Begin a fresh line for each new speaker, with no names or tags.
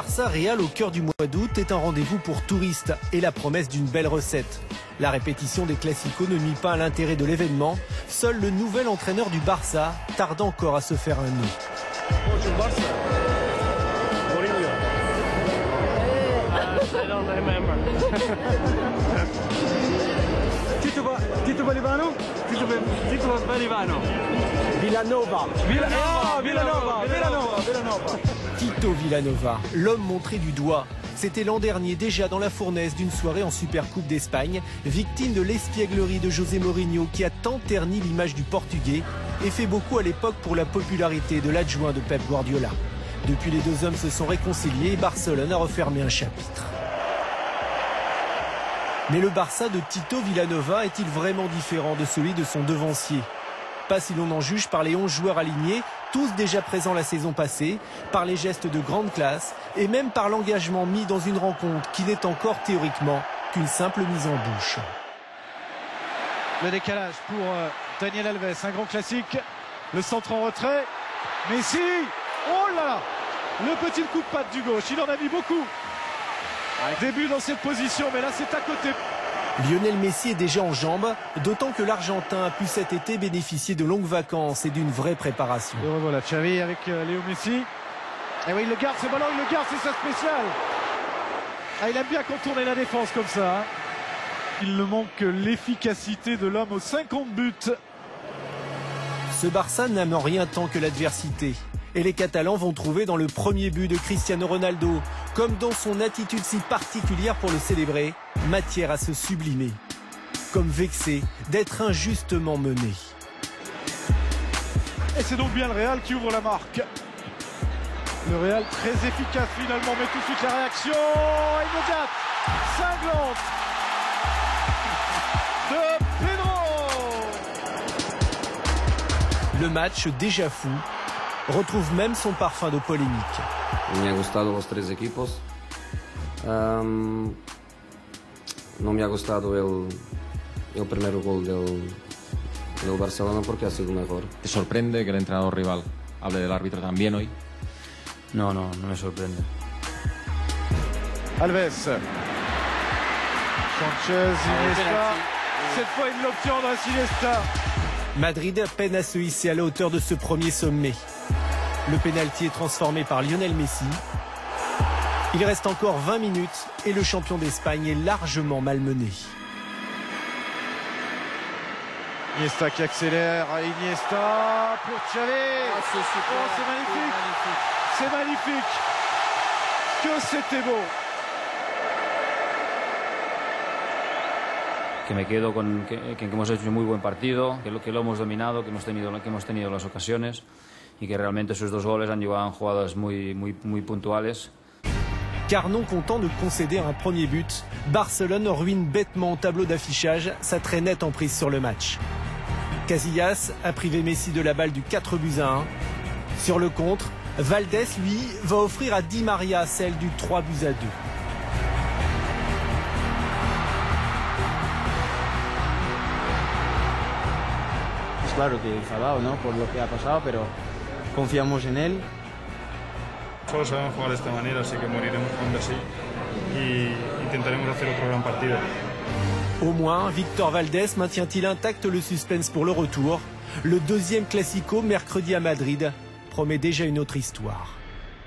Barça Real au cœur du mois d'août est un rendez-vous pour touristes et la promesse d'une belle recette. La répétition des classicos ne nuit pas à l'intérêt de l'événement. Seul le nouvel entraîneur du Barça tarde encore à se faire un nez.
Bonjour Barça. Mourinho. I don't remember.
Tito Bolivano?
Tito Bolivano.
Villanova. Villanova.
Tito Villanova, l'homme montré du doigt. C'était l'an dernier déjà dans la fournaise d'une soirée en Supercoupe d'Espagne, victime de l'espièglerie de José Mourinho qui a tant terni l'image du Portugais et fait beaucoup à l'époque pour la popularité de l'adjoint de Pep Guardiola. Depuis, les deux hommes se sont réconciliés et Barcelone a refermé un chapitre. Mais le Barça de Tito Villanova est-il vraiment différent de celui de son devancier ? Pas si l'on en juge par les 11 joueurs alignés, tous déjà présents la saison passée, par les gestes de grande classe et même par l'engagement mis dans une rencontre qui n'est encore théoriquement qu'une simple mise en bouche.
Le décalage pour Daniel Alves, un grand classique, le centre en retrait, Messi, oh là là, le petit coup de patte du gauche, il en a mis beaucoup. Début dans cette position, mais là c'est à côté.
Lionel Messi est déjà en jambes, d'autant que l'Argentin a pu cet été bénéficier de longues vacances et d'une vraie préparation.
Et revoilà Xavi avec Léo Messi. Et oui, il le garde ce ballon, il le garde, c'est ça spécial. Ah, il aime bien contourner la défense comme ça. Hein. Il ne manque que l'efficacité de l'homme aux 50 buts.
Ce Barça n'aime rien tant que l'adversité. Et les Catalans vont trouver dans le premier but de Cristiano Ronaldo, comme dans son attitude si particulière pour le célébrer, matière à se sublimer. Comme vexé d'être injustement mené.
Et c'est donc bien le Real qui ouvre la marque. Le Real très efficace finalement, mais tout de suite la réaction immédiate, cinglante de Pedro.
Le match déjà fou retrouve même son parfum de polémique.
Me ha gustado los tres equipos. No me ha gustado el primer gol del Barcelona porque ha sido mejor.
¿Te sorprende que el entrenador rival hable del árbitro también hoy?
No me sorprende.
Alves. Sanchez, Iniesta. Cette fois, il l'obtient dans Iniesta.
Madrid peine à se hisser à la hauteur de ce premier sommet. Le pénalty est transformé par Lionel Messi. Il reste encore 20 minutes et le champion d'Espagne est largement malmené.
Iniesta qui accélère, Iniesta pour Xavi. C'est magnifique. C'est magnifique. Que c'était beau.
Que me quedo con que hemos hecho un muy buen partido, que lo hemos dominado, que hemos tenido las ocasiones y que realmente esos dos goles han llevado jugadas muy puntuales.
Car non content de concéder un premier but, Barcelone ruine bêtement au tableau d'affichage sa très nette emprise sur le match. Casillas a privé Messi de la balle du 4-1. Sur le contre, Valdés, lui, va offrir à Di Maria celle du 3-2.
Claro que enfadado, ¿no? Por lo que ha pasado, pero confiamos en él.
Solo sabemos jugar de esta manera, así que moriremos jugando así y intentaremos hacer otro gran partido.
Au moins, Victor Valdés maintient-il intact le suspense pour le retour. Le deuxième classico mercredi à Madrid promet déjà une autre histoire.